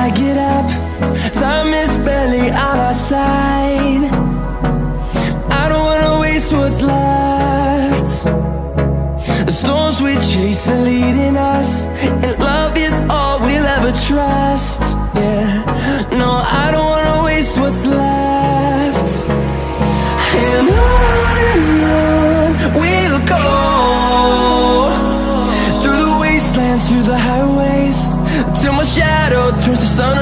I get up, time is barely on our side. I don't wanna waste what's left. The storms we chase are leading us, and love is all we'll ever trust. Yeah, no, I don't wanna waste what's left. And on we'll go, through the wastelands, through the highways, till my shadow turns to sun